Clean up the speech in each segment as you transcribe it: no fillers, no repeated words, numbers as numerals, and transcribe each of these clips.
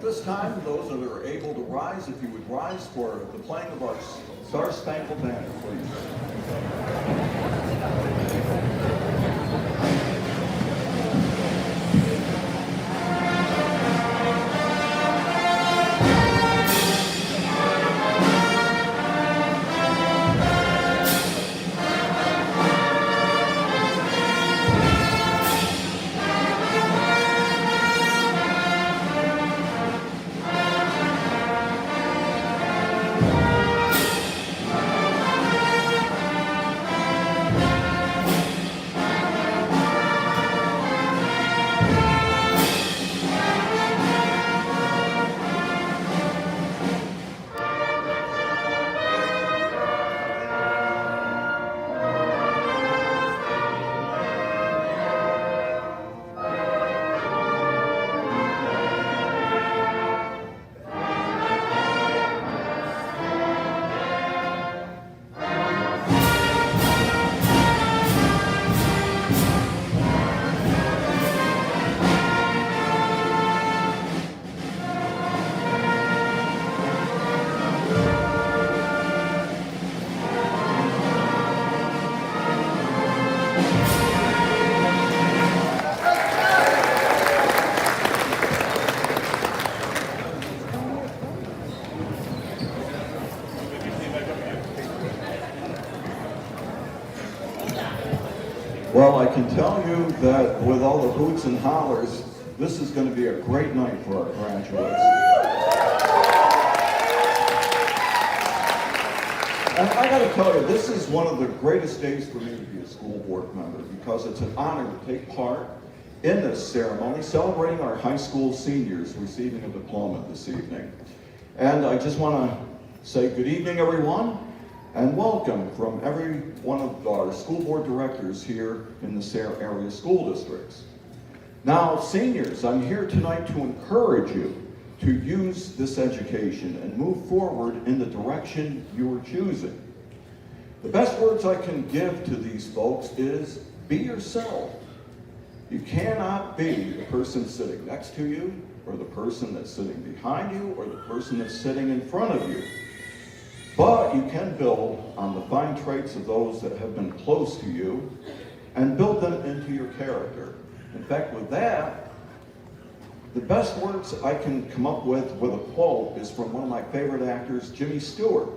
this time, those that are able to rise, if you would rise for the playing of our Star-Spangled Banner, please. Well, I can tell you that with all the hoots and hollers, this is going to be a great night for our graduates. And I got to tell you, this is one of the greatest days for me to be a school board member because it's an honor to take part in this ceremony celebrating our high school seniors receiving a diploma this evening. And I just want to say good evening, everyone. And welcome from every one of our school board directors here in the Sayre area school districts. Now, seniors, I'm here tonight to encourage you to use this education and move forward in the direction you are choosing. The best words I can give to these folks is be yourself. You cannot be the person sitting next to you, or the person that's sitting behind you, or the person that's sitting in front of you. But you can build on the fine traits of those that have been close to you and build them into your character. In fact, with that, the best words I can come up with a quote is from one of my favorite actors, Jimmy Stewart.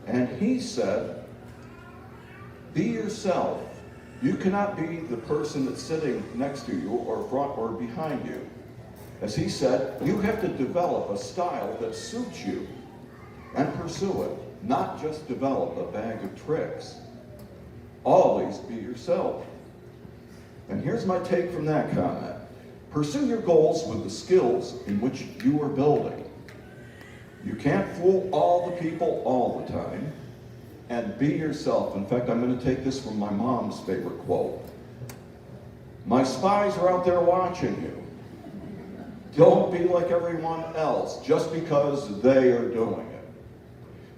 And he said, "Be yourself. You cannot be the person that's sitting next to you or front or behind you." As he said, you have to develop a style that suits you and pursue it, not just develop a bag of tricks. Always be yourself. And here's my take from that comment. Pursue your goals with the skills in which you are building. You can't fool all the people all the time, and be yourself. In fact, I'm going to take this from my mom's favorite quote. My spies are out there watching you. Don't be like everyone else just because they are doing it.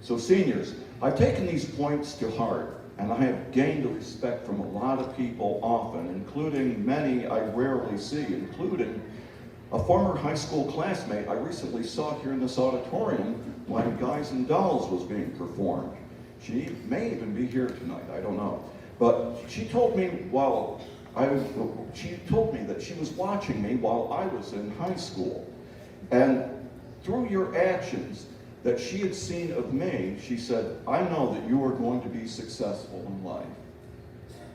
So seniors, I've taken these points to heart, and I have gained a respect from a lot of people often, including many I rarely see, including a former high school classmate I recently saw here in this auditorium when Guys and Dolls was being performed. She may even be here tonight, I don't know. But she told me that she was watching me while I was in high school. And through your actions that she had seen of me, she said, I know that you are going to be successful in life.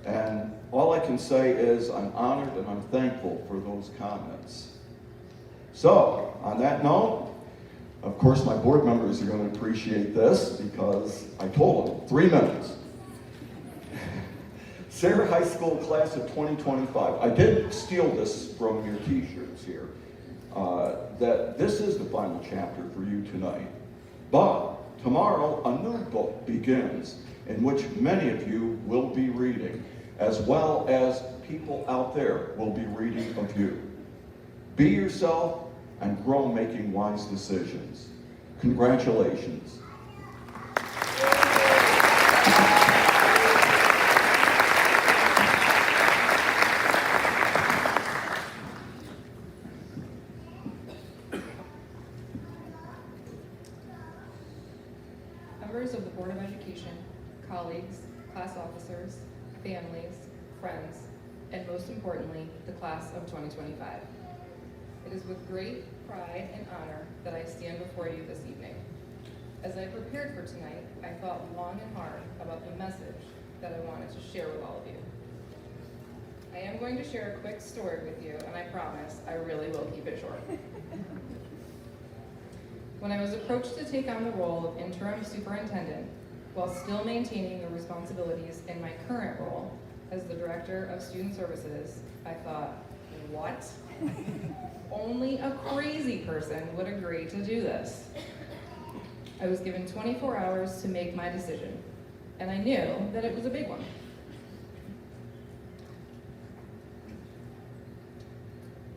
And all I can say is I'm honored and I'm thankful for those comments. So, on that note, of course my board members are going to appreciate this because I told them 3 minutes. Sayre High School class of 2025. I did steal this from your t-shirts here, that this is the final chapter for you tonight. But tomorrow a new book begins in which many of you will be reading, as well as people out there will be reading of you. Be yourself and grow making wise decisions. Congratulations. members of the Board of Education, colleagues, class officers, families, friends, and most importantly, the class of 2025. It is with great pride and honor that I stand before you this evening. As I prepared for tonight, I thought long and hard about the message that I wanted to share with all of you. I am going to share a quick story with you, and I promise I really will keep it short. When I was approached to take on the role of interim superintendent, while still maintaining the responsibilities in my current role as the director of student services, I thought, what? Only a crazy person would agree to do this. I was given 24 hours to make my decision, and I knew that it was a big one.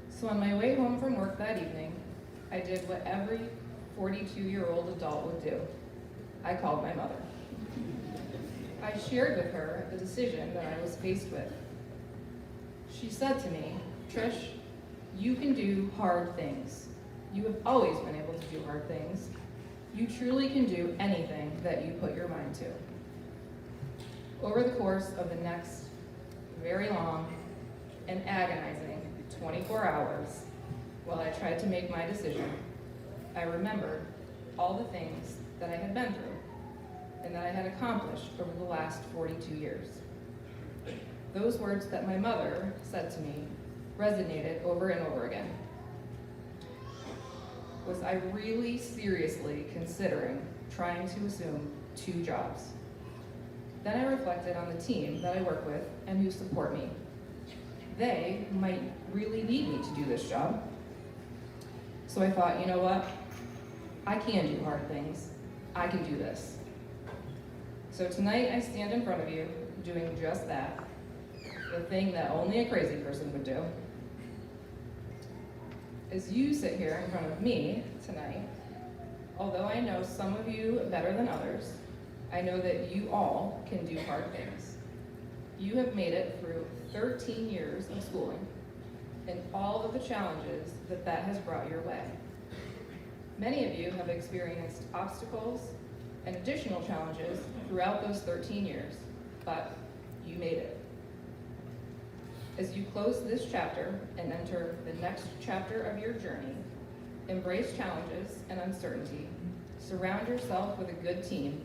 So on my way home from work that evening, I did what every 42-year-old adult would do. I called my mother. I shared with her the decision that I was faced with. She said to me, "Trish, you can do hard things. You have always been able to do hard things. You truly can do anything that you put your mind to." Over the course of the next very long and agonizing 24 hours, while I tried to make my decision, I remembered all the things that I had been through and that I had accomplished over the last 42 years. Those words that my mother said to me resonated over and over again. Was I really seriously considering trying to assume 2 jobs? Then I reflected on the team that I work with and who support me. They might really need me to do this job. So I thought, you know what? I can do hard things. I can do this. So tonight I stand in front of you doing just that, the thing that only a crazy person would do. As you sit here in front of me tonight, although I know some of you better than others, I know that you all can do hard things. You have made it through 13 years of schooling and all of the challenges that that has brought your way. Many of you have experienced obstacles and additional challenges throughout those 13 years, but you made it. As you close this chapter and enter the next chapter of your journey, embrace challenges and uncertainty, surround yourself with a good team,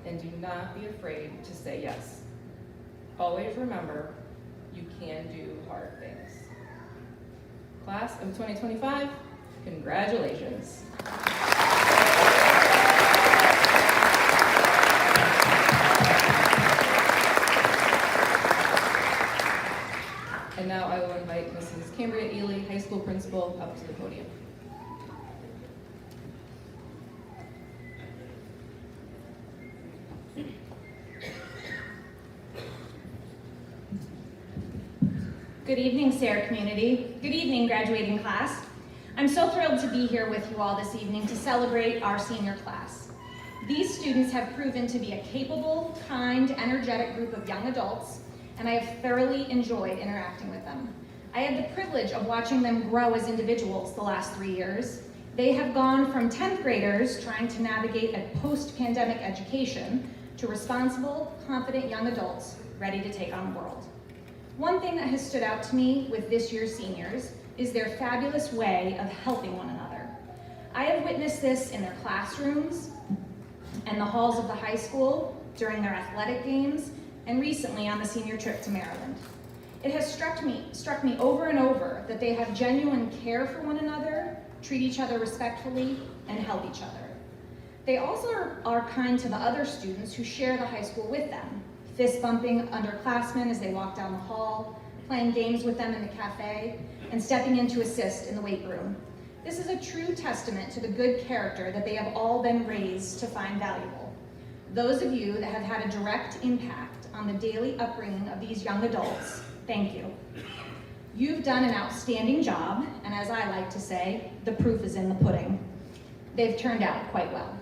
and do not be afraid to say yes. Always remember, you can do hard things. Class of 2025, congratulations. And now I will invite Mrs. Cambria Ely, high school principal, up to the podium. Good evening, Sayre community. Good evening, graduating class. I'm so thrilled to be here with you all this evening to celebrate our senior class. These students have proven to be a capable, kind, energetic group of young adults, and I have thoroughly enjoyed interacting with them. I had the privilege of watching them grow as individuals the last 3 years. They have gone from 10th graders trying to navigate a post-pandemic education to responsible, confident young adults ready to take on the world. One thing that has stood out to me with this year's seniors is their fabulous way of helping one another. I have witnessed this in their classrooms and the halls of the high school, during their athletic games, and recently on the senior trip to Maryland. It has struck me over and over that they have genuine care for one another, treat each other respectfully, and help each other. They also are kind to the other students who share the high school with them, fist bumping underclassmen as they walk down the hall, playing games with them in the cafe, and stepping in to assist in the weight room. This is a true testament to the good character that they have all been raised to find valuable. Those of you that have had a direct impact on the daily upbringing of these young adults, thank you. You've done an outstanding job, and as I like to say, the proof is in the pudding. They've turned out quite well.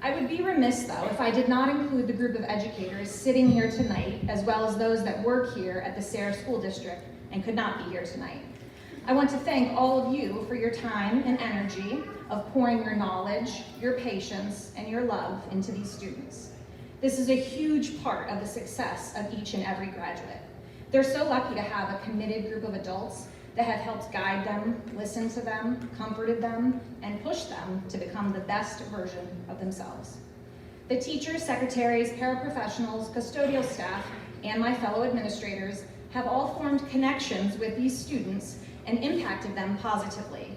I would be remiss, though, if I did not include the group of educators sitting here tonight, as well as those that work here at the Sayre School District and could not be here tonight. I want to thank all of you for your time and energy of pouring your knowledge, your patience, and your love into these students. This is a huge part of the success of each and every graduate. They're so lucky to have a committed group of adults that have helped guide them, listened to them, comforted them, and pushed them to become the best version of themselves. The teachers, secretaries, paraprofessionals, custodial staff, and my fellow administrators have all formed connections with these students and impacted them positively.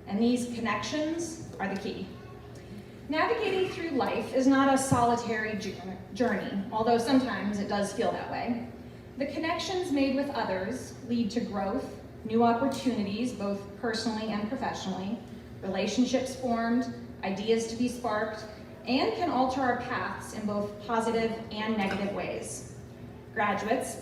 And these connections are the key. Navigating through life is not a solitary journey, although sometimes it does feel that way. The connections made with others lead to growth, new opportunities, both personally and professionally, relationships formed, ideas to be sparked, and can alter our paths in both positive and negative ways. Graduates,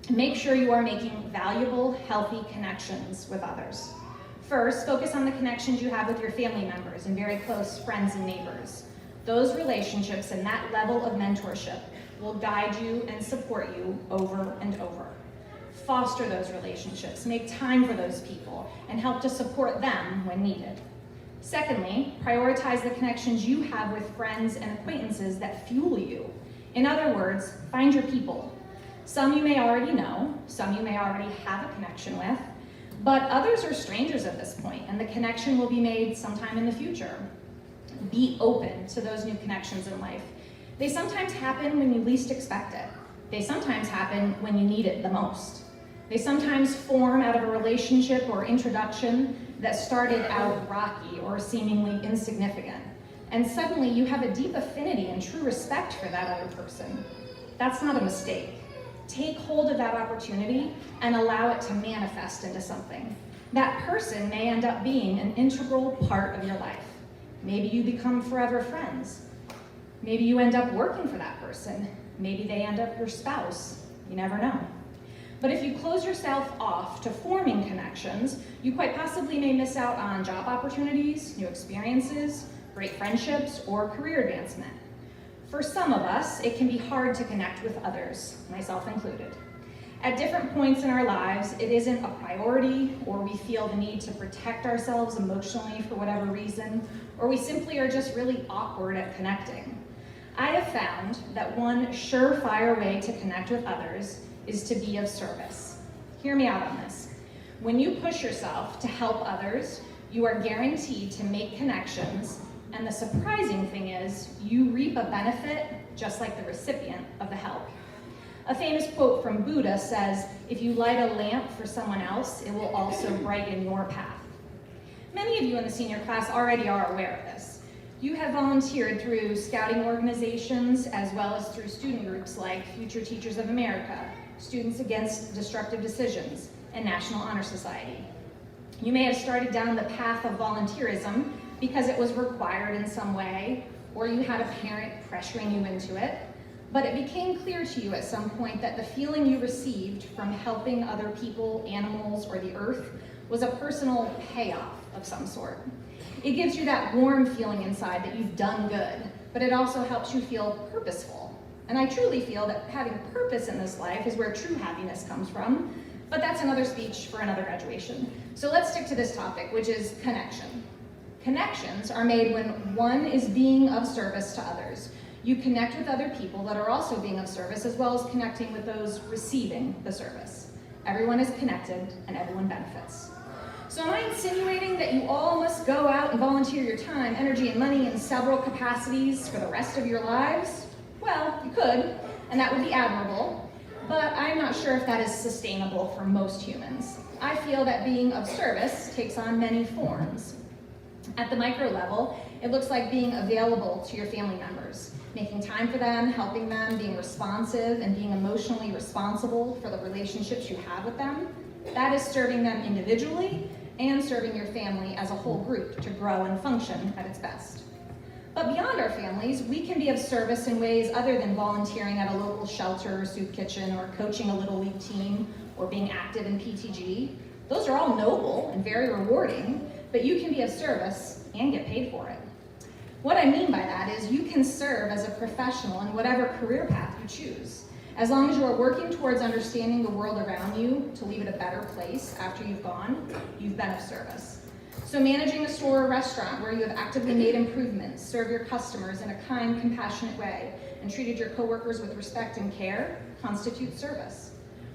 make sure you are making valuable, healthy connections with others. First, focus on the connections you have with your family members and very close friends and neighbors. Those relationships and that level of mentorship will guide you and support you over and over. Foster those relationships, make time for those people, and help to support them when needed. Secondly, prioritize the connections you have with friends and acquaintances that fuel you. In other words, find your people. Some you may already know, some you may already have a connection with, but others are strangers at this point, and the connection will be made sometime in the future. Be open to those new connections in life. They sometimes happen when you least expect it. They sometimes happen when you need it the most. They sometimes form out of a relationship or introduction that started out rocky or seemingly insignificant. And suddenly you have a deep affinity and true respect for that other person. That's not a mistake. Take hold of that opportunity and allow it to manifest into something. That person may end up being an integral part of your life. Maybe you become forever friends. Maybe you end up working for that person. Maybe they end up your spouse. You never know. But if you close yourself off to forming connections, you quite possibly may miss out on job opportunities, new experiences, great friendships, or career advancement. For some of us, it can be hard to connect with others, myself included. At different points in our lives, it isn't a priority, or we feel the need to protect ourselves emotionally for whatever reason, or we simply are just really awkward at connecting. I have found that one surefire way to connect with others is to be of service. Hear me out on this. When you push yourself to help others, you are guaranteed to make connections, and the surprising thing is, you reap a benefit just like the recipient of the help. A famous quote from Buddha says, "If you light a lamp for someone else, it will also brighten your path." Many of you in the senior class already are aware of this. You have volunteered through scouting organizations as well as through student groups like Future Teachers of America, Students Against Destructive Decisions, and National Honor Society. You may have started down the path of volunteerism because it was required in some way, or you had a parent pressuring you into it, but it became clear to you at some point that the feeling you received from helping other people, animals, or the earth was a personal payoff of some sort. It gives you that warm feeling inside that you've done good, but it also helps you feel purposeful. And I truly feel that having purpose in this life is where true happiness comes from, but that's another speech for another graduation. So let's stick to this topic, which is connection. Connections are made when one is being of service to others. You connect with other people that are also being of service, as well as connecting with those receiving the service. Everyone is connected and everyone benefits. So am I insinuating that you all must go out and volunteer your time, energy, and money in several capacities for the rest of your lives? Well, you could, and that would be admirable, but I'm not sure if that is sustainable for most humans. I feel that being of service takes on many forms. At the micro level, it looks like being available to your family members, making time for them, helping them, being responsive, and being emotionally responsible for the relationships you have with them. That is serving them individually and serving your family as a whole group to grow and function at its best. But beyond our families, we can be of service in ways other than volunteering at a local shelter or soup kitchen, or coaching a Little League team, or being active in PTG. Those are all noble and very rewarding, but you can be of service and get paid for it. What I mean by that is you can serve as a professional in whatever career path you choose. As long as you are working towards understanding the world around you to leave it a better place after you've gone, you've been of service. So managing a store or restaurant where you have actively made improvements, served your customers in a kind, compassionate way, and treated your coworkers with respect and care constitutes service.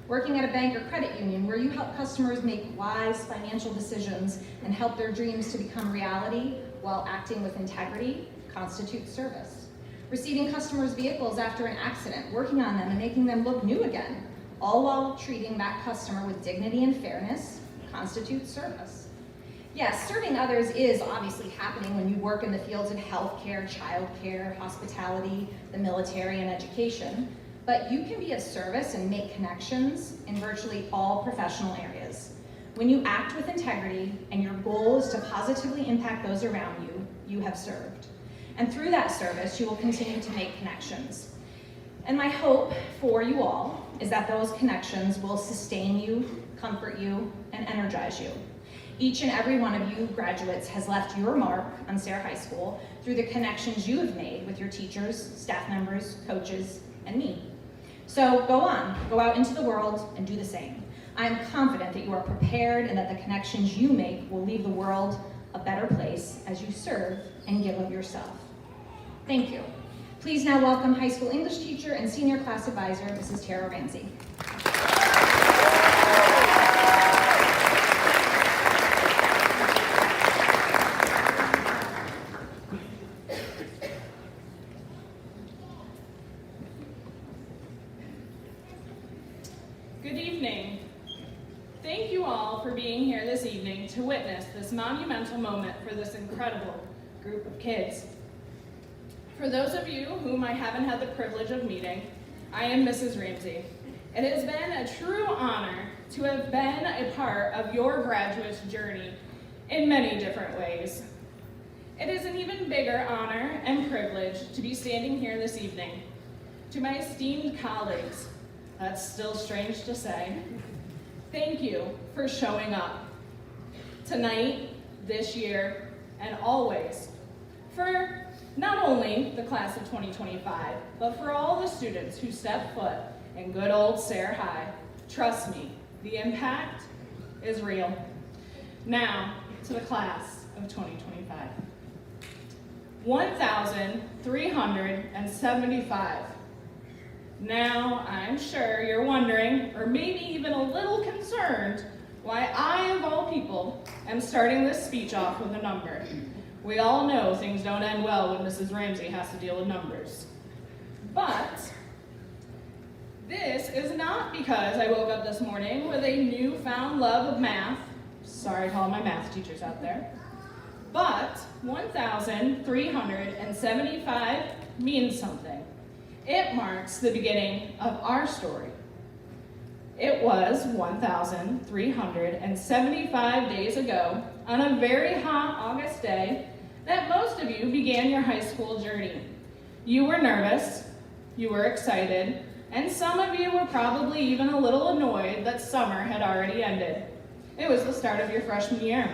Working at a bank or credit union where you help customers make wise financial decisions and help their dreams to become reality while acting with integrity constitutes service. Receiving customers' vehicles after an accident, working on them and making them look new again, all while treating that customer with dignity and fairness constitutes service. Yes, serving others is obviously happening when you work in the fields of healthcare, childcare, hospitality, the military, and education, but you can be of service and make connections in virtually all professional areas. When you act with integrity and your goal is to positively impact those around you, you have served. And through that service, you will continue to make connections. And my hope for you all is that those connections will sustain you, comfort you, and energize you. Each and every one of you graduates has left your mark on Sayre High School through the connections you have made with your teachers, staff members, coaches, and me. So go on, go out into the world and do the same. I am confident that you are prepared and that the connections you make will leave the world a better place as you serve and give of yourself. Thank you. Please now welcome high school English teacher and senior class advisor, Mrs. Tara Ramsey. Good evening. Thank you all for being here this evening to witness this monumental moment for this incredible group of kids. For those of you whom I haven't had the privilege of meeting, I am Mrs. Ramsey. It has been a true honor to have been a part of your graduate's journey in many different ways. It is an even bigger honor and privilege to be standing here this evening. To my esteemed colleagues, that's still strange to say, thank you for showing up tonight, this year, and always for not only the class of 2025, but for all the students who step foot in good old Sayre High. Trust me, the impact is real. Now, to the class of 2025. 1,375. Now, I'm sure you're wondering, or maybe even a little concerned, why I, of all people, am starting this speech off with a number. We all know things don't end well when Mrs. Ramsey has to deal with numbers. But this is not because I woke up this morning with a newfound love of math. Sorry to all my math teachers out there. But 1,375 means something. It marks the beginning of our story. It was 1,375 days ago, on a very hot August day, that most of you began your high school journey. You were nervous, you were excited, and some of you were probably even a little annoyed that summer had already ended. It was the start of your freshman year.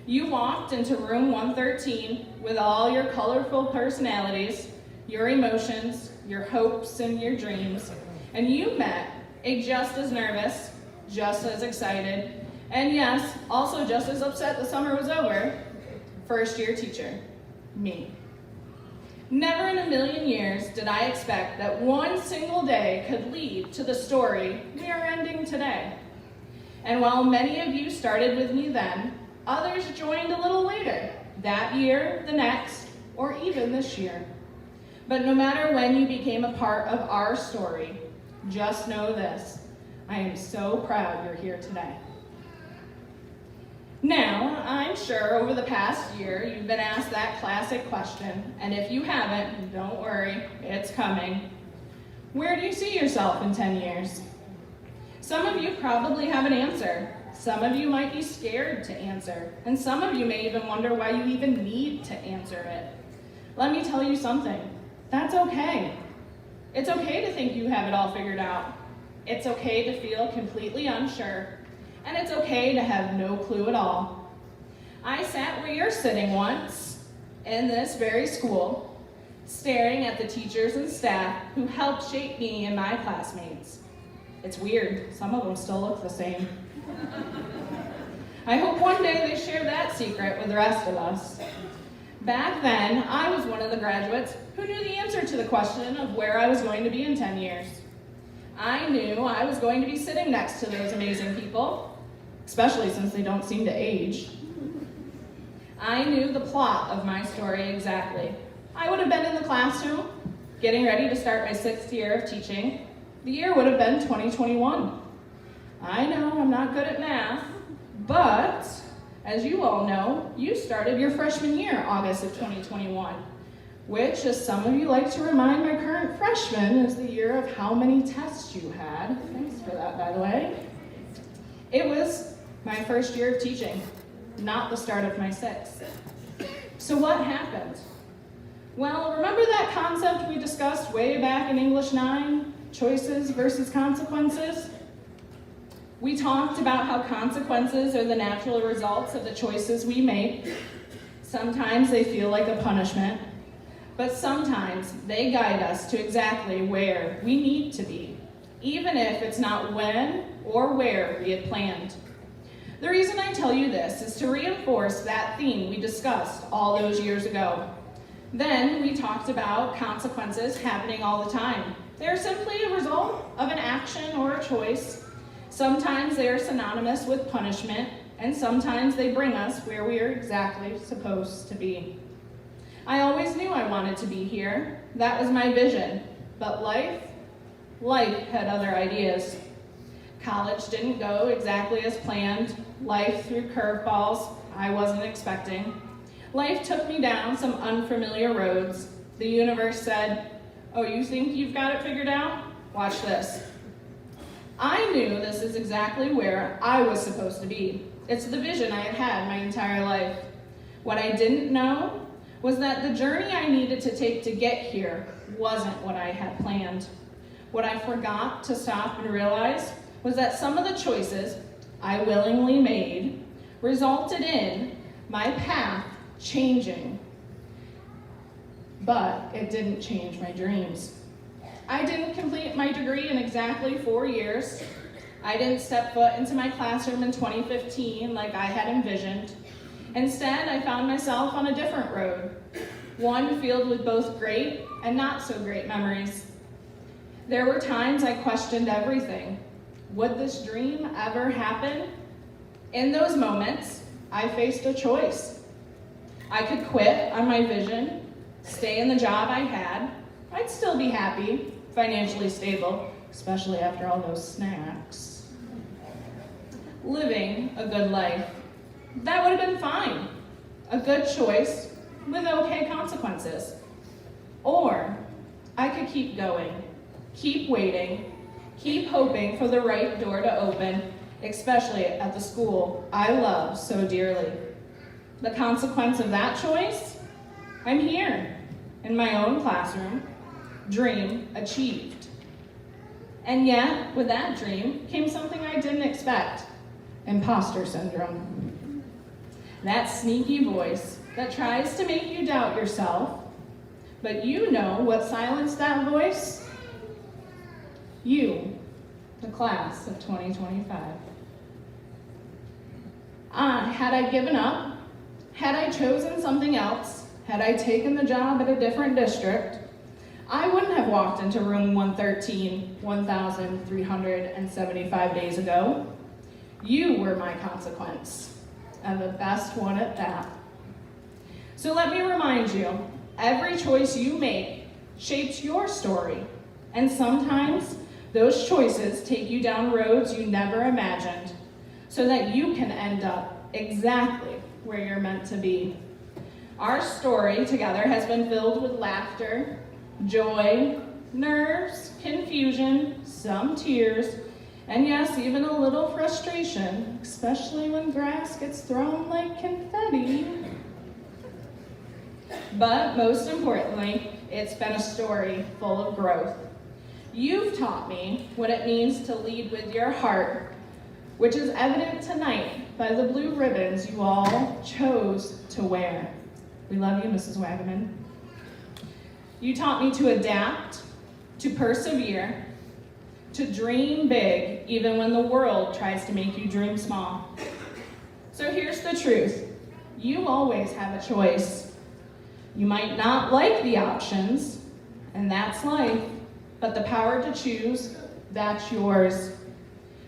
You walked into room 113 with all your colorful personalities, your emotions, your hopes, and your dreams, and you met a just as nervous, just as excited, and yes, also just as upset the summer was over, first-year teacher, me. Never in a million years did I expect that one single day could lead to the story we are ending today. And while many of you started with me then, others joined a little later, that year, the next, or even this year. But no matter when you became a part of our story, just know this, I am so proud you're here today. Now, I'm sure over the past year, you've been asked that classic question, and if you haven't, don't worry, it's coming. Where do you see yourself in 10 years? Some of you probably have an answer. Some of you might be scared to answer, and some of you may even wonder why you even need to answer it. Let me tell you something. That's okay. It's okay to think you have it all figured out. It's okay to feel completely unsure. And it's okay to have no clue at all. I sat where you're sitting once, in this very school, staring at the teachers and staff who helped shape me and my classmates. It's weird, some of them still look the same. I hope one day they share that secret with the rest of us. Back then, I was one of the graduates who knew the answer to the question of where I was going to be in 10 years. I knew I was going to be sitting next to those amazing people, especially since they don't seem to age. I knew the plot of my story exactly. I would have been in the classroom, getting ready to start my 6th year of teaching. The year would have been 2021. I know I'm not good at math, but as you all know, you started your freshman year August of 2021, which, as some of you like to remind my current freshmen, is the year of how many tests you had. Thanks for that, by the way. It was my first year of teaching, not the start of my 6th. So what happened? Well, remember that concept we discussed way back in English 9, choices versus consequences? We talked about how consequences are the natural results of the choices we make. Sometimes they feel like a punishment, but sometimes they guide us to exactly where we need to be, even if it's not when or where we had planned. The reason I tell you this is to reinforce that theme we discussed all those years ago. Then we talked about consequences happening all the time. They're simply a result of an action or a choice. Sometimes they are synonymous with punishment, and sometimes they bring us where we are exactly supposed to be. I always knew I wanted to be here. That was my vision. But life had other ideas. College didn't go exactly as planned. Life threw curveballs I wasn't expecting. Life took me down some unfamiliar roads. The universe said, "Oh, you think you've got it figured out? Watch this." I knew this is exactly where I was supposed to be. It's the vision I had had my entire life. What I didn't know was that the journey I needed to take to get here wasn't what I had planned. What I forgot to stop and realize was that some of the choices I willingly made resulted in my path changing. But it didn't change my dreams. I didn't complete my degree in exactly 4 years. I didn't step foot into my classroom in 2015 like I had envisioned. Instead, I found myself on a different road, one filled with both great and not so great memories. There were times I questioned everything. Would this dream ever happen? In those moments, I faced a choice. I could quit on my vision, stay in the job I had. I'd still be happy, financially stable, especially after all those snacks. Living a good life. That would have been fine. A good choice with okay consequences. Or I could keep going, keep waiting, keep hoping for the right door to open, especially at the school I love so dearly. The consequence of that choice? I'm here, in my own classroom, dream achieved. And yet, with that dream came something I didn't expect, imposter syndrome. That sneaky voice that tries to make you doubt yourself, but you know what silenced that voice? You, the class of 2025. Had I given up, had I chosen something else, had I taken the job at a different district, I wouldn't have walked into room 113, 1,375 days ago. You were my consequence, and the best one at that. So let me remind you, every choice you make shapes your story, and sometimes those choices take you down roads you never imagined, so that you can end up exactly where you're meant to be. Our story together has been filled with laughter, joy, nerves, confusion, some tears, and yes, even a little frustration, especially when grass gets thrown like confetti. But most importantly, it's been a story full of growth. You've taught me what it means to lead with your heart, which is evident tonight by the blue ribbons you all chose to wear. We love you, Mrs. Wagaman. You taught me to adapt, to persevere, to dream big even when the world tries to make you dream small. So here's the truth. You always have a choice. You might not like the options, and that's life, but the power to choose, that's yours.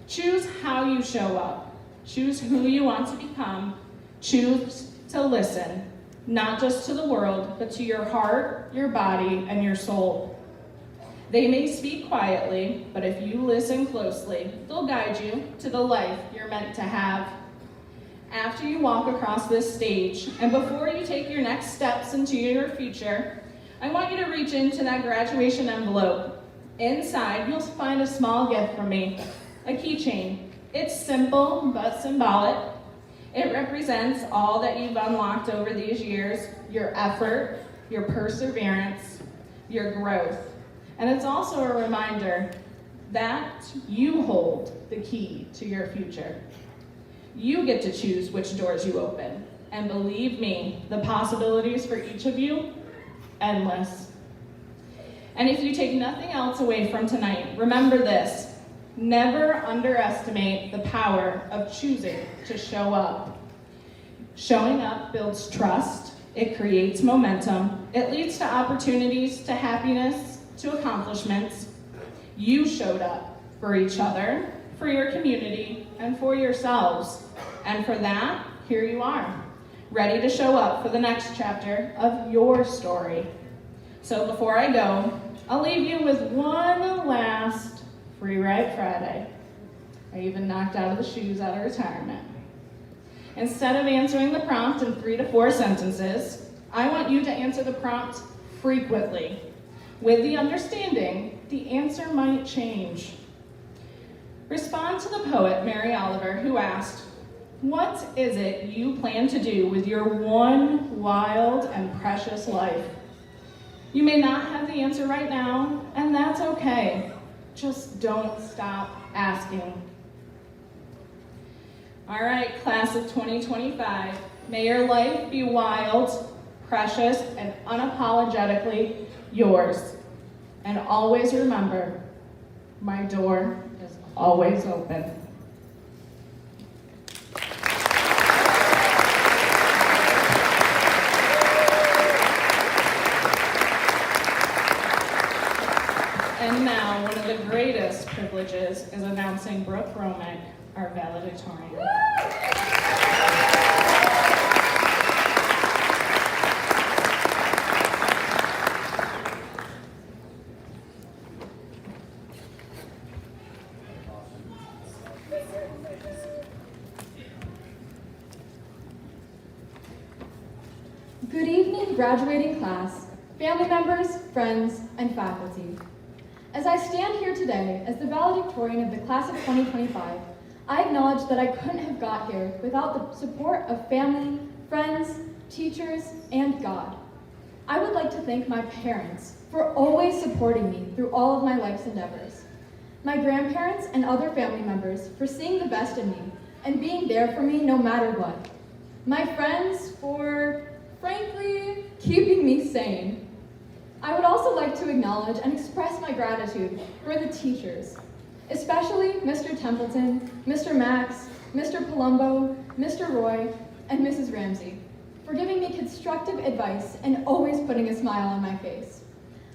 Choose how you show up. Choose who you want to become. Choose to listen, not just to the world, but to your heart, your body, and your soul. They may speak quietly, but if you listen closely, they'll guide you to the life you're meant to have. After you walk across this stage, and before you take your next steps into your future, I want you to reach into that graduation envelope. Inside, you'll find a small gift from me, a keychain. It's simple but symbolic. It represents all that you've unlocked over these years, your effort, your perseverance, your growth. And it's also a reminder that you hold the key to your future. You get to choose which doors you open. And believe me, the possibilities for each of you, endless. And if you take nothing else away from tonight, remember this. Never underestimate the power of choosing to show up. Showing up builds trust, it creates momentum, it leads to opportunities, to happiness, to accomplishments. You showed up for each other, for your community, and for yourselves. And for that, here you are, ready to show up for the next chapter of your story. So before I go, I'll leave you with one last Free Ride Friday. I even knocked out of the shoes out of retirement. Instead of answering the prompt in 3 to 4 sentences, I want you to answer the prompt frequently, with the understanding the answer might change. Respond to the poet Mary Oliver, who asked, "What is it you plan to do with your one wild and precious life?" You may not have the answer right now, and that's okay. Just don't stop asking. All right, class of 2025, may your life be wild, precious, and unapologetically yours. And always remember, my door is always open. And now, one of the greatest privileges is announcing Brooke Romick, our valedictorian. Good evening, graduating class, family members, friends, and faculty. As I stand here today as the valedictorian of the class of 2025, I acknowledge that I couldn't have got here without the support of family, friends, teachers, and God. I would like to thank my parents for always supporting me through all of my life's endeavors. My grandparents and other family members for seeing the best in me and being there for me no matter what. My friends for, frankly, keeping me sane. I would also like to acknowledge and express my gratitude for the teachers, especially Mr. Templeton, Mr. Max, Mr. Palumbo, Mr. Roy, and Mrs. Ramsey, for giving me constructive advice and always putting a smile on my face.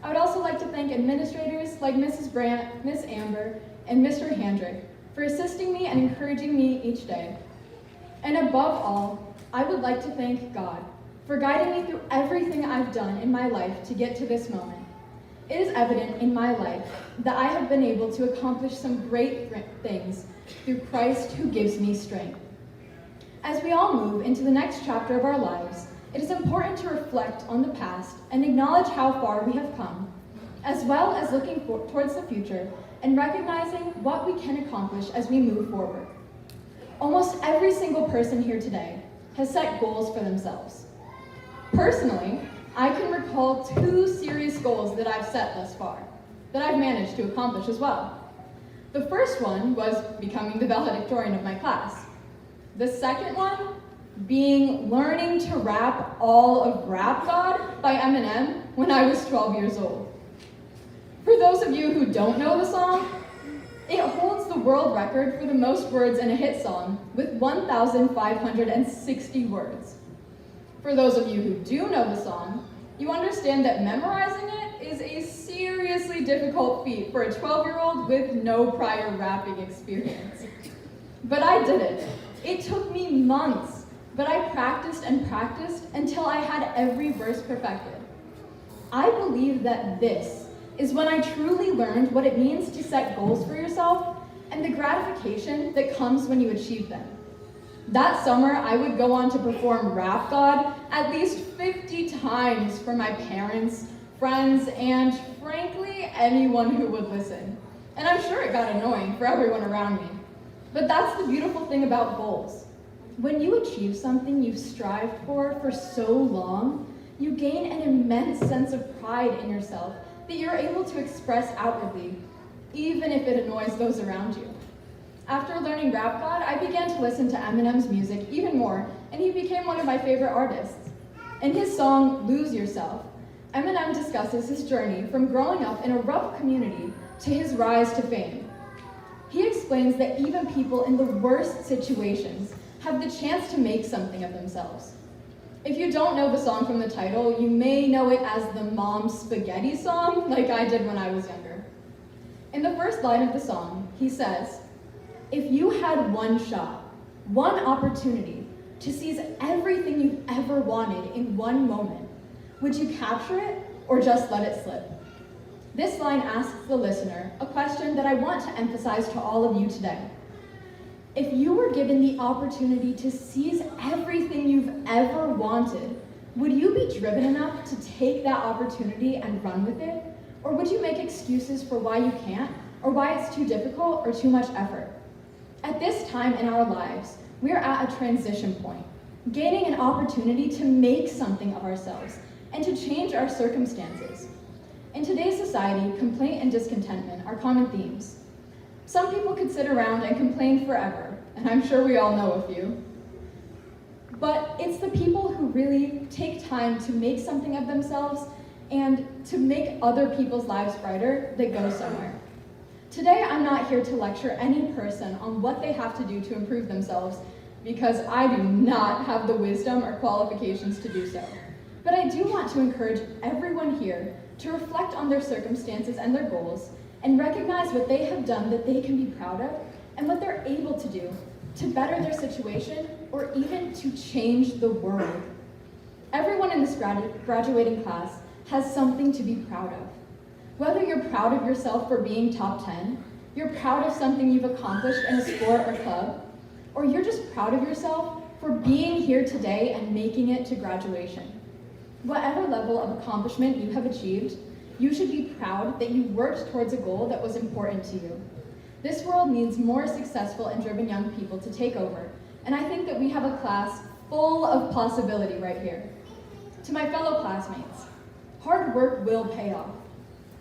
I would also like to thank administrators like Mrs. Brandt, Miss Amber, and Mr. Handrick for assisting me and encouraging me each day. And above all, I would like to thank God for guiding me through everything I've done in my life to get to this moment. It is evident in my life that I have been able to accomplish some great things through Christ who gives me strength. As we all move into the next chapter of our lives, it is important to reflect on the past and acknowledge how far we have come, as well as looking towards the future and recognizing what we can accomplish as we move forward. Almost every single person here today has set goals for themselves. Personally, I can recall 2 serious goals that I've set thus far, that I've managed to accomplish as well. The first one was becoming the valedictorian of my class. The second one, being Learning to Rap All of Rap God by Eminem when I was 12 years old. For those of you who don't know the song, it holds the world record for the most words in a hit song with 1,560 words. For those of you who do know the song, you understand that memorizing it is a seriously difficult feat for a 12-year-old with no prior rapping experience. But I did it. It took me months, but I practiced and practiced until I had every verse perfected. I believe that this is when I truly learned what it means to set goals for yourself and the gratification that comes when you achieve them. That summer, I would go on to perform Rap God at least 50 times for my parents, friends, and frankly, anyone who would listen. And I'm sure it got annoying for everyone around me. But that's the beautiful thing about goals. When you achieve something you've strived for so long, you gain an immense sense of pride in yourself that you're able to express outwardly, even if it annoys those around you. After learning Rap God, I began to listen to Eminem's music even more, and he became one of my favorite artists. In his song, Lose Yourself, Eminem discusses his journey from growing up in a rough community to his rise to fame. He explains that even people in the worst situations have the chance to make something of themselves. If you don't know the song from the title, you may know it as the Mom Spaghetti song, like I did when I was younger. In the first line of the song, he says, "If you had one shot, one opportunity to seize everything you've ever wanted in one moment, would you capture it or just let it slip?" This line asks the listener a question that I want to emphasize to all of you today. If you were given the opportunity to seize everything you've ever wanted, would you be driven enough to take that opportunity and run with it? Or would you make excuses for why you can't, or why it's too difficult or too much effort? At this time in our lives, we're at a transition point, gaining an opportunity to make something of ourselves and to change our circumstances. In today's society, complaint and discontentment are common themes. Some people could sit around and complain forever, and I'm sure we all know a few. But it's the people who really take time to make something of themselves and to make other people's lives brighter that go somewhere. Today, I'm not here to lecture any person on what they have to do to improve themselves, because I do not have the wisdom or qualifications to do so. But I do want to encourage everyone here to reflect on their circumstances and their goals and recognize what they have done that they can be proud of and what they're able to do to better their situation or even to change the world. Everyone in this graduating class has something to be proud of. Whether you're proud of yourself for being top 10, you're proud of something you've accomplished in a sport or club, or you're just proud of yourself for being here today and making it to graduation. Whatever level of accomplishment you have achieved, you should be proud that you worked towards a goal that was important to you. This world needs more successful and driven young people to take over, and I think that we have a class full of possibility right here. To my fellow classmates, hard work will pay off.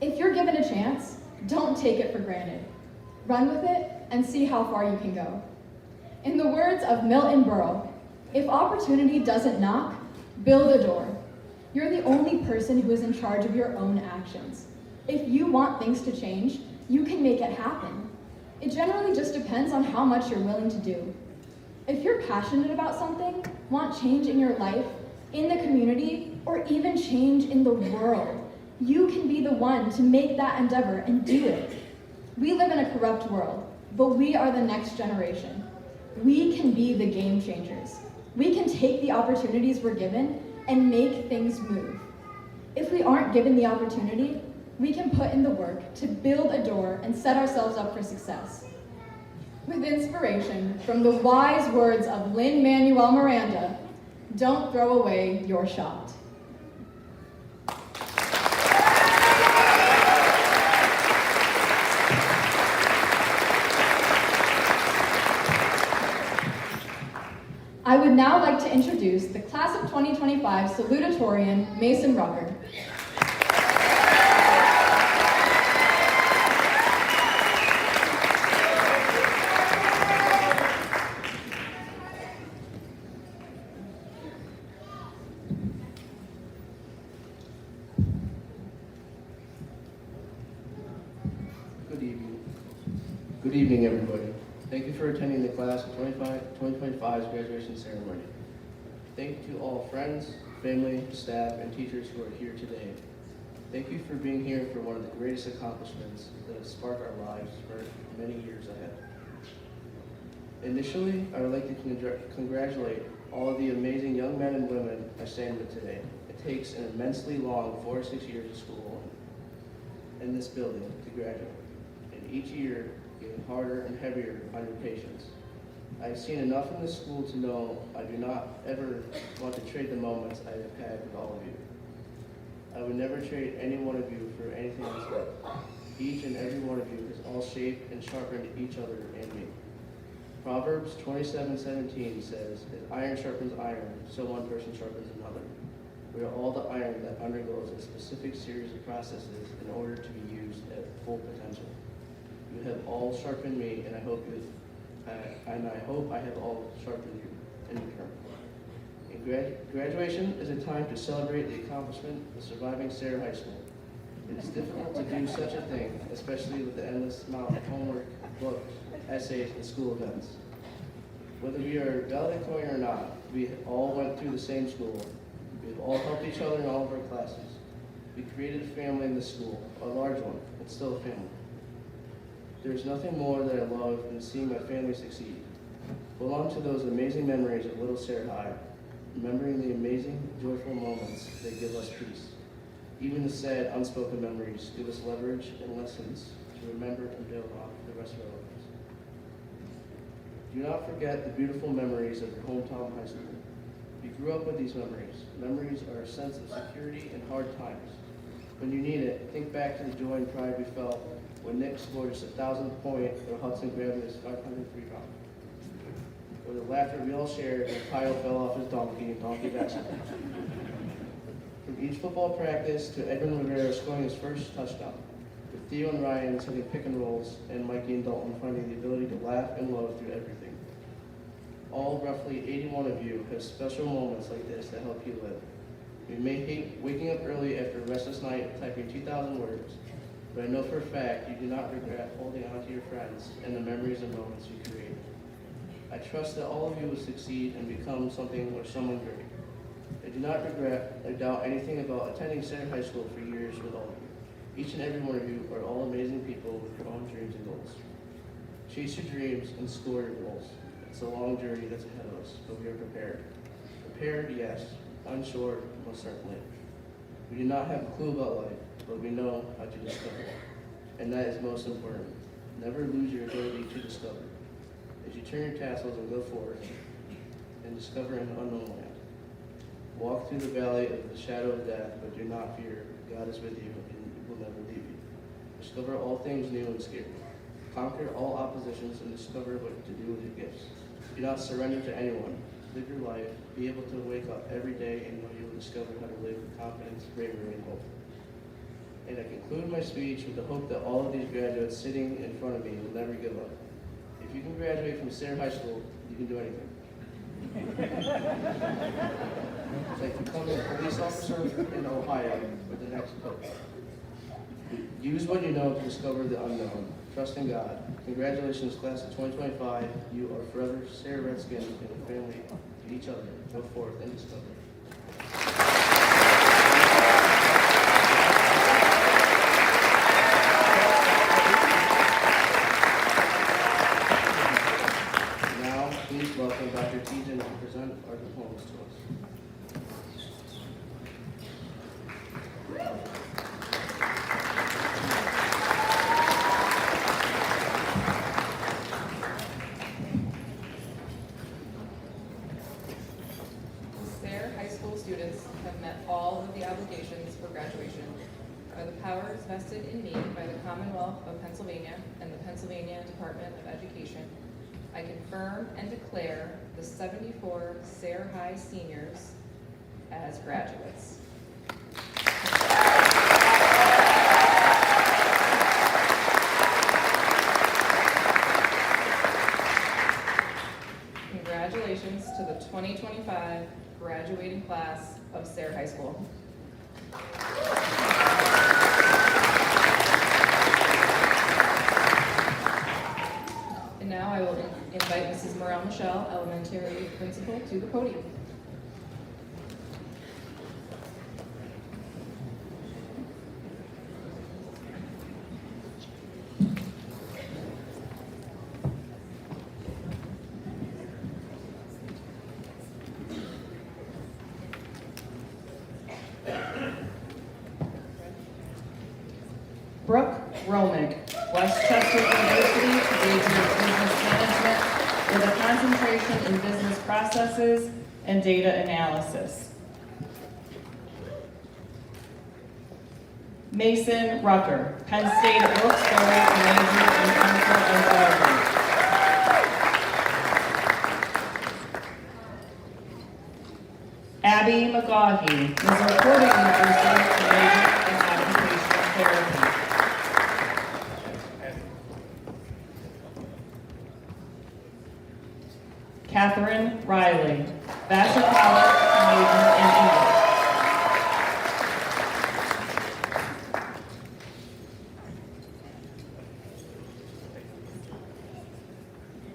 If you're given a chance, don't take it for granted. Run with it and see how far you can go. In the words of Milton Berle, if opportunity doesn't knock, build a door. You're the only person who is in charge of your own actions. If you want things to change, you can make it happen. It generally just depends on how much you're willing to do. If you're passionate about something, want change in your life, in the community, or even change in the world, you can be the one to make that endeavor and do it. We live in a corrupt world, but we are the next generation. We can be the game changers. We can take the opportunities we're given and make things move. If we aren't given the opportunity, we can put in the work to build a door and set ourselves up for success. With inspiration from the wise words of Lin-Manuel Miranda, don't throw away your shot. I would now like to introduce the Class of 2025 Salutatorian, Mason Rucker. Good evening, everybody. Thank you for attending the class of 2025's graduation ceremony. Thank you to all friends, family, staff, and teachers who are here today. Thank you for being here for one of the greatest accomplishments that has sparked our lives for many years ahead. Initially, I would like to congratulate all of the amazing young men and women I stand with today. It takes an immensely long 4 to 6 years of school in this building to graduate, and each year getting harder and heavier on your patience. I've seen enough in this school to know I do not ever want to trade the moments I have had with all of you. I would never trade any one of you for anything else. Each and every one of you has all shaped and sharpened each other and me. Proverbs 27:17 says, "As iron sharpens iron, so one person sharpens another." We are all the iron that undergoes a specific series of processes in order to be used at full potential. You have all sharpened me, and I hope I have all sharpened you in return. Graduation is a time to celebrate the accomplishment of surviving Sayre High School. It is difficult to do such a thing, especially with the endless amount of homework, books, essays, and school events. Whether we are valedictorian or not, we all went through the same school. We've all helped each other in all of our classes. We created a family in the school, a large one, but still a family. There's nothing more that I love than seeing my family succeed. Hold on to those amazing memories of Little Sayre High, remembering the amazing, joyful moments that give us peace. Even the sad, unspoken memories give us leverage and lessons to remember and build on for the rest of our lives. Do not forget the beautiful memories of your hometown high school. You grew up with these memories. Memories are a sense of security in hard times. When you need it, think back to the joy and pride we felt when Nick scored his 1,000th point or Hudson grabbed his 500 rebound. Or the laughter we all shared when Kyle fell off his donkey and donkey basketball. From each football practice to Edwin Rivera scoring his first touchdown, with Theo and Ryan hitting pick and rolls, and Mikey and Dalton finding the ability to laugh and love through everything. All roughly 81 of you have special moments like this that help you live. You may hate waking up early after a restless night typing 2,000 words, but I know for a fact you do not regret holding on to your friends and the memories and moments you created. I trust that all of you will succeed and become something or someone great. I do not regret or doubt anything about attending Sayre High School for years with all of you. Each and every one of you are all amazing people with your own dreams and goals. Chase your dreams and score your goals. It's a long journey that's ahead of us, but we are prepared. Prepared, yes. Unsure, most certainly. We do not have a clue about life, but we know how to discover it. And that is most important. Never lose your ability to discover. As you turn your tassels and go forth and discover an unknown land. Walk through the valley of the shadow of death, but do not fear. God is with you and will never leave you. Discover all things new and scary. Conquer all oppositions and discover what to do with your gifts. Do not surrender to anyone. Live your life. Be able to wake up every day and know you will discover how to live with confidence, bravery, and hope. And I conclude my speech with the hope that all of these graduates sitting in front of me will never give up. If you can graduate from Sayre High School, you can do anything. It's like becoming a police officer in Ohio with the next coach. Use what you know to discover the unknown. Trust in God. Congratulations, class of 2025. You are forever Sayre Redskins and a family to each other. Go forth and discover. Now, please welcome Dr. Tejan to present our diplomas to us. Sayre High School students have met all of the obligations for graduation by the powers vested in me by the Commonwealth of Pennsylvania and the Pennsylvania Department of Education. I confirm and declare the 74 Sayre High seniors as graduates. Congratulations to the 2025 graduating class of Sayre High School. Rochelle Elementary Principal to the podium. Brooke Romig, Westchester University, major in business management with a concentration in business processes and data analysis. Mason Rucker, Penn State at Wilkes-Barre, major in chemical environment. Abby McGaughey, Missouri University, major in occupational therapy. Catherine Riley, Vassar College, major in English.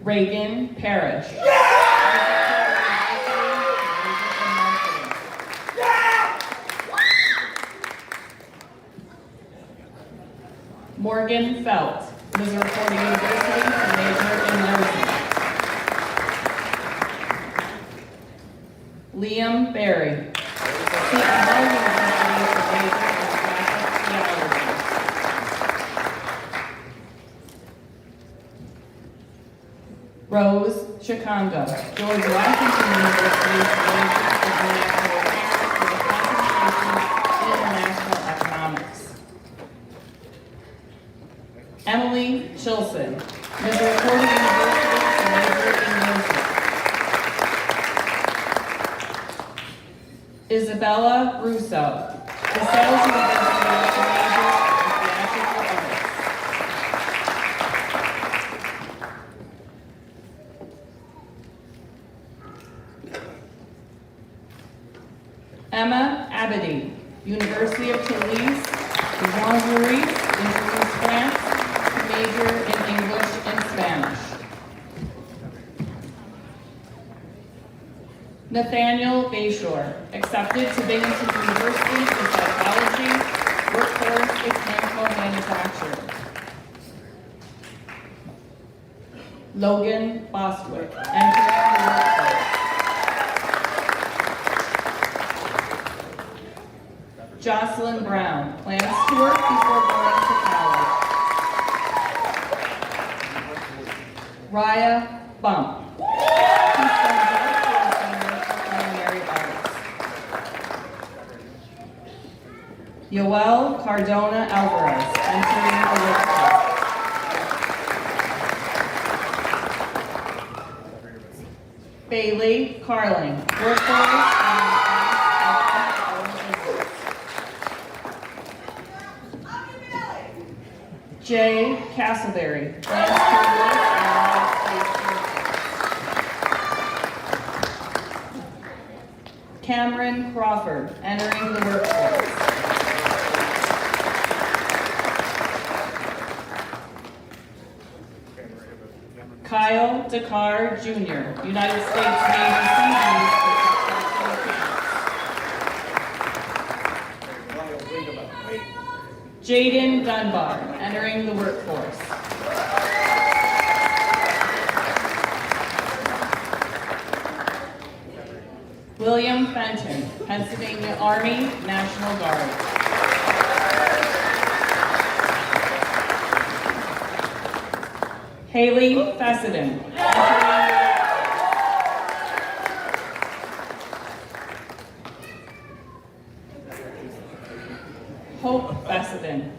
Reagan Parrish. Morgan Felt, Missouri University, major in nursing. Liam Berry, Seton Hall University, major in graphic theology. Rose Chikanga, George Washington University, major in international affairs with a concentration in international economics. Emily Chilson, Missouri University, major in nursing. Isabella Russo, DeSales University, major in theatrical arts. Emma Abadi, University of Toulouse, Jean Jaurès, in Toulouse, France, major in English and Spanish. Nathaniel Bayshore, accepted to Binghamton University for psychology, workforce mechanical manufacturing. Logan Bostwick, entering the workforce. Jocelyn Brown, plans to work before going to college. Raya Bump, Keystone Health Center for Culinary Arts. Yoel Cardona Alvarez, entering the workforce. Bailey Carling, workforce and Jay Castleberry, plans to work and Cameron Crawford, entering the workforce. Kyle Dakar Jr., United States Navy Seabees for Jaden Dunbar, entering the workforce. William Fenton, Pennsylvania Army National Guard. Haley Fessenden, Hope Fessenden.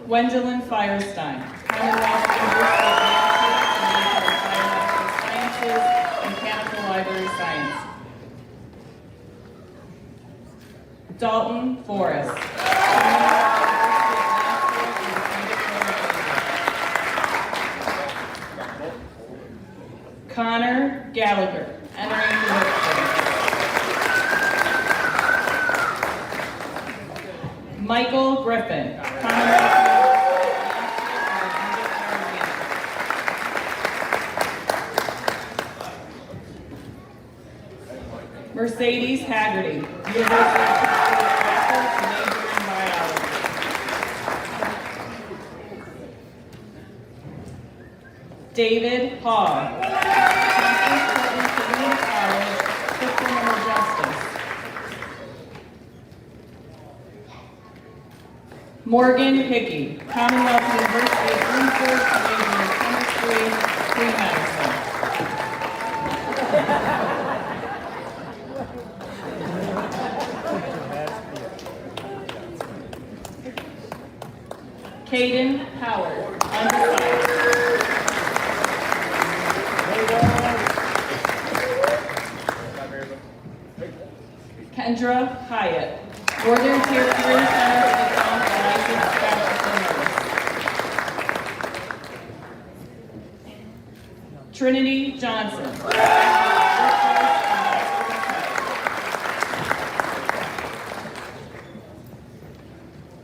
Gwendolyn Firestein, Commonwealth University of Biomedical Sciences, Mechanical Library Science. Dalton Forrest, Connor Gallagher, entering the workforce. Michael Griffin, Commonwealth Mercedes Haggerty, University of Pittsburgh, to major in biology. David Hall, Community College, Criminal Justice. Morgan Hickey, Commonwealth University of Bloomsburg, to major in chemistry, pre-medicine. Caden Howard, undecided. Kendra Hyatt, Northern Tier Career Center to become a licensed practical nurse. Trinity Johnson.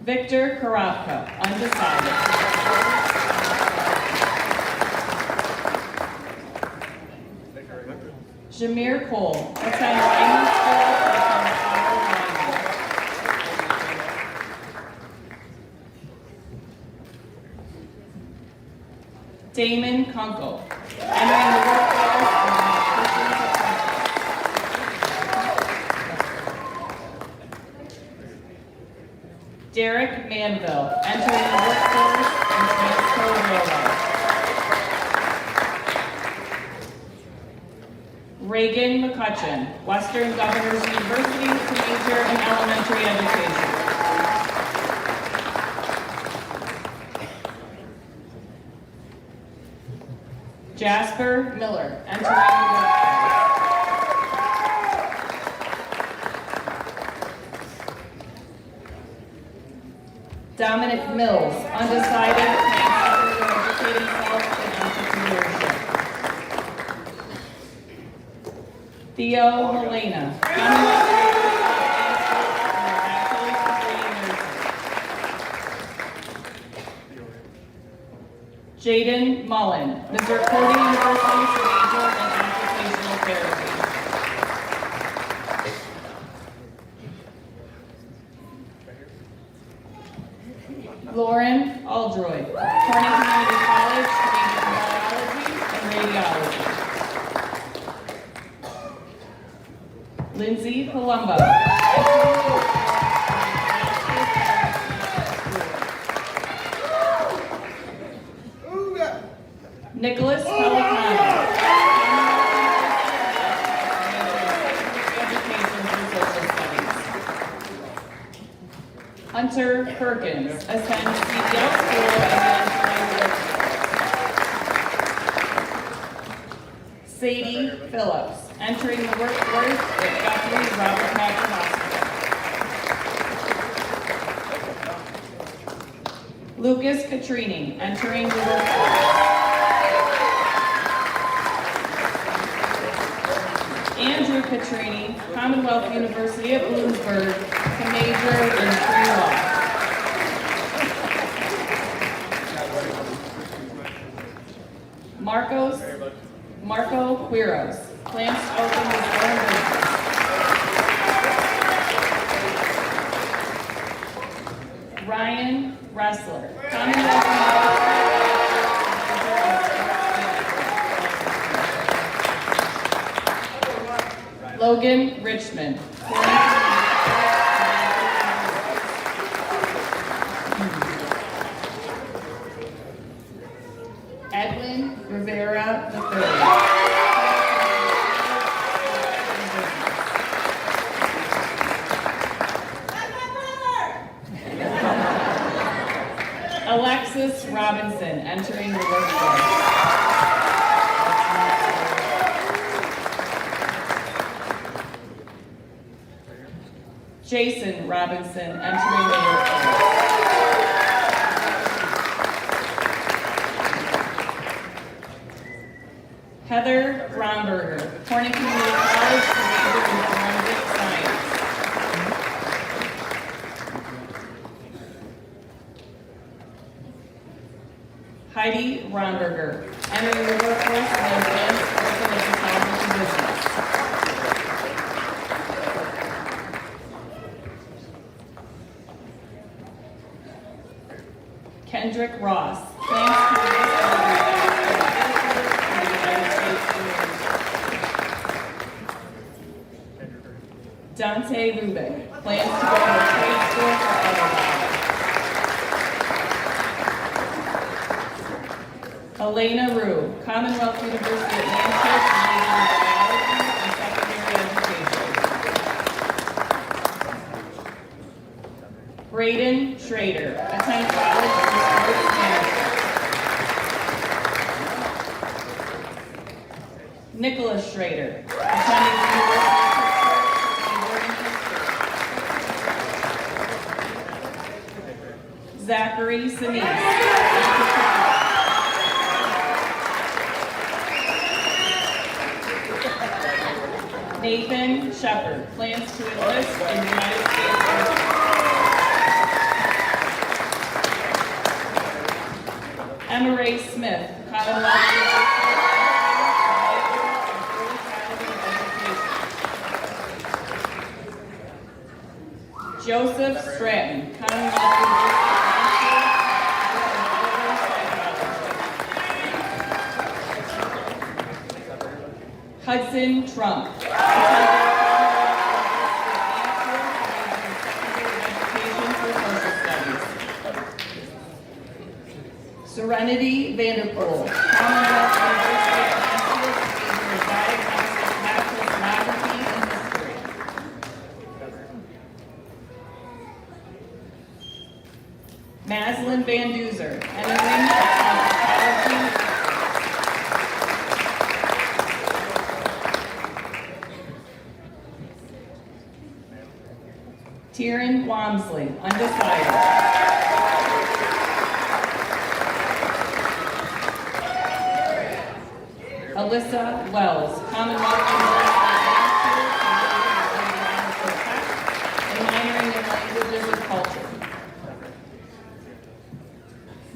Victor Karapka, undecided. Jameer Cole, attend Raymond School to become a fire lineman. Damon Kunkel, entering the workforce as an electrician's apprentice. Derek Manville, entering the workforce in Transco Railway. Reagan McCutcheon, Western Governors University, to major in elementary education. Jasper Miller, entering the workforce. Dominic Mills, undecided, planning to educate himself in entrepreneurship. Theo Molina, Commonwealth University, Jaden Mullen, Misericordia University, to major in occupational therapy. Lauren Aldroyd, Corning Community College, to major in biology and radiology. Lindsay Palumbo, Nicholas Pelicano, Education and Social Studies. Hunter Perkins, attends CDL School and Sadie Phillips, entering the workforce at Guthrie Robert Packer Hospital. Lucas Catrini, entering the workforce. Andrew Catrini, Commonwealth University of Bloomsburg, to major in tree law. Marco Quiros, plans to open his own business. Ryan Ressler, Commonwealth University. Logan Richmond, Edwin Rivera III. Alexis Robinson, entering the workforce. Jason Robinson, entering the workforce. Heather Bromberger, Corning Community College, to major in forensic science. Heidi Romberger, entering the workforce in the advanced portion of photography business. Dante Rubik plans to go to a trade school for auto body. Elena Rue, Commonwealth University at Lancaster, major in biology and secondary education. Braden Schrader, attend college in sports management. Nicholas Schrader, attending the University of Zachary Sinise, Nathan Shepard, plans to enlist in the United States Army. Emma Ray Smith, Commonwealth University. Joseph Stratton, Commonwealth University Hudson Trump, Serenity Vanderpool, Commonwealth University of Mansfield, major in diagnostic medical sonography and history. Maslin Van Duzer, entering anthropology. Tyrion Wamsley, undecided. Alyssa Wells, Commonwealth University of Mansfield, and minoring in languages and culture.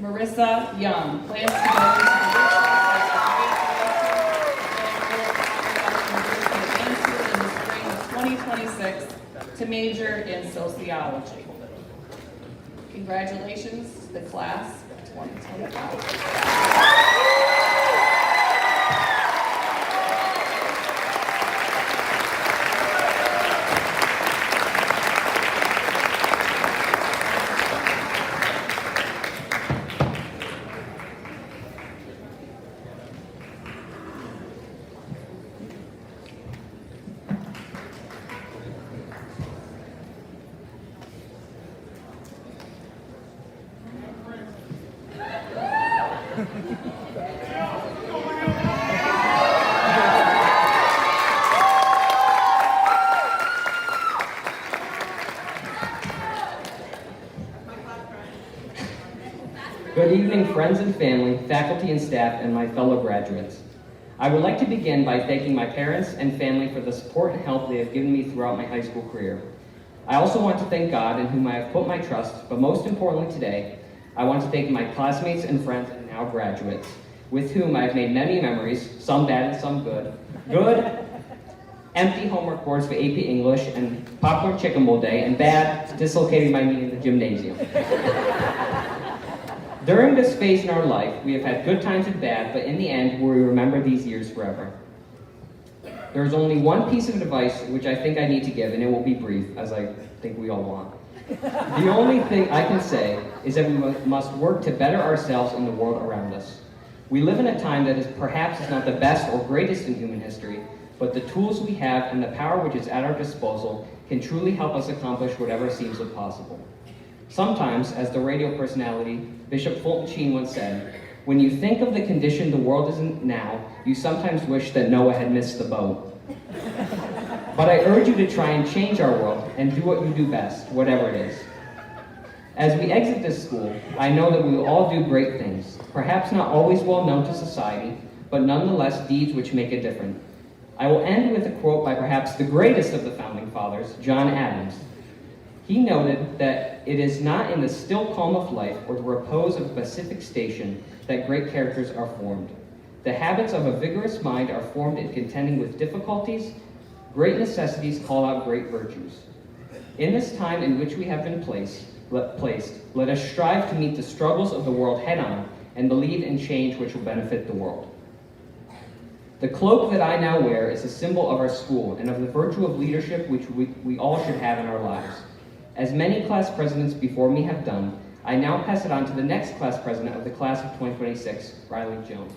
Marissa Young, plans to go into the University of Mansfield in the spring of 2026 to major in sociology. Congratulations to the class of 2025. Good evening, friends and family, faculty and staff, and my fellow graduates. I would like to begin by thanking my parents and family for the support and help they have given me throughout my high school career. I also want to thank God in whom I have put my trust, but most importantly today, I want to thank my classmates and friends and now graduates, with whom I have made many memories, some bad and some good. Good, empty homework boards for AP English and popcorn chicken bowl day, and bad, dislocating my knee in the gymnasium. During this phase in our life, we have had good times and bad, but in the end, we remember these years forever. There is only one piece of advice which I think I need to give, and it will be brief, as I think we all want. The only thing I can say is that we must work to better ourselves in the world around us. We live in a time that is perhaps not the best or greatest in human history, but the tools we have and the power which is at our disposal can truly help us accomplish whatever seems impossible. Sometimes, as the radio personality Bishop Fulton Sheen once said, when you think of the condition the world is in now, you sometimes wish that Noah had missed the boat. But I urge you to try and change our world and do what you do best, whatever it is. As we exit this school, I know that we will all do great things, perhaps not always well known to society, but nonetheless deeds which make a difference. I will end with a quote by perhaps the greatest of the Founding Fathers, John Adams. He noted that it is not in the still calm of life or the repose of a pacific station that great characters are formed. The habits of a vigorous mind are formed in contending with difficulties. Great necessities call out great virtues. In this time in which we have been placed, let us strive to meet the struggles of the world head on and believe in change which will benefit the world. The cloak that I now wear is a symbol of our school and of the virtue of leadership which we all should have in our lives. As many class presidents before me have done, I now pass it on to the next class president of the class of 2026, Riley Jones.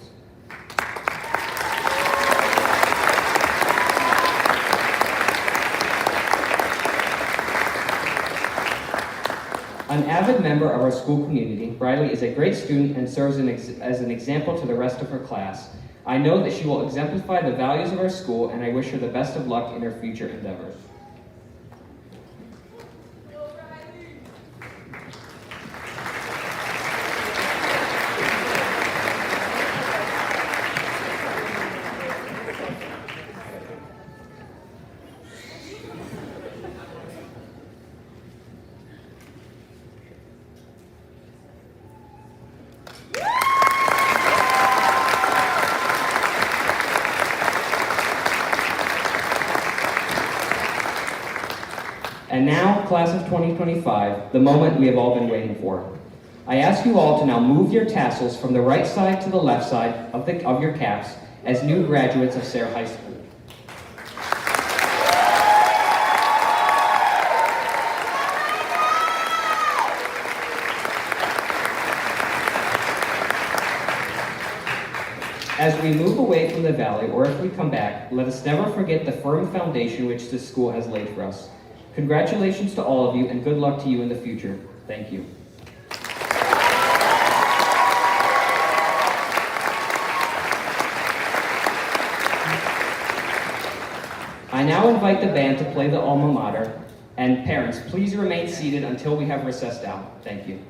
An avid member of our school community, Riley is a great student and serves as an example to the rest of her class. I know that she will exemplify the values of our school, and I wish her the best of luck in her future endeavors. And now, class of 2025, the moment we have all been waiting for. I ask you all to now move your tassels from the right side to the left side of your caps as new graduates of Sayre High School. As we move away from the valley, or if we come back, let us never forget the firm foundation which this school has laid for us. Congratulations to all of you, and good luck to you in the future. Thank you. I now invite the band to play the alma mater, and parents, please remain seated until we have recessed out. Thank you.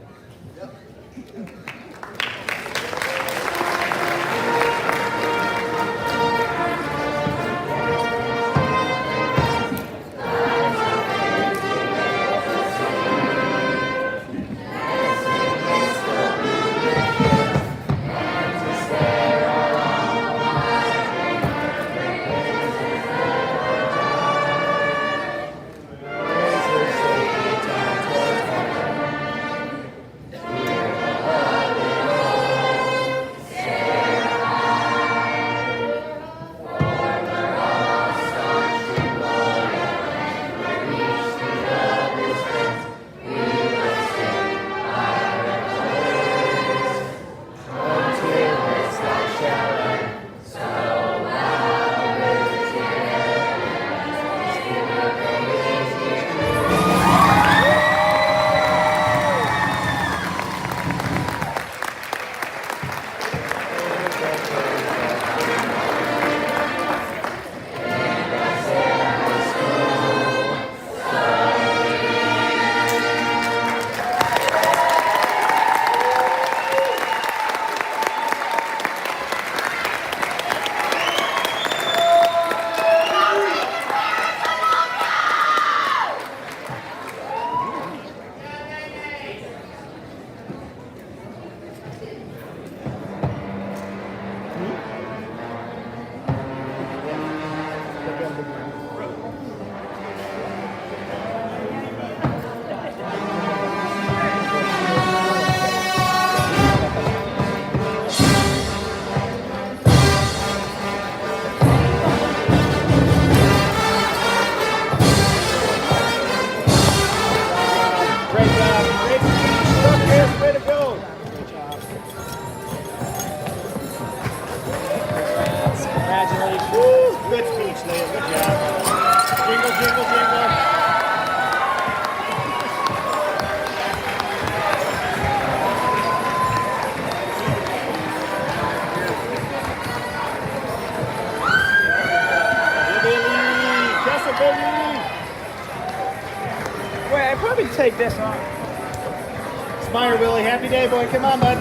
Wait, I'd probably take this off. Smile, Willie. Happy day, boy. Come on, bud.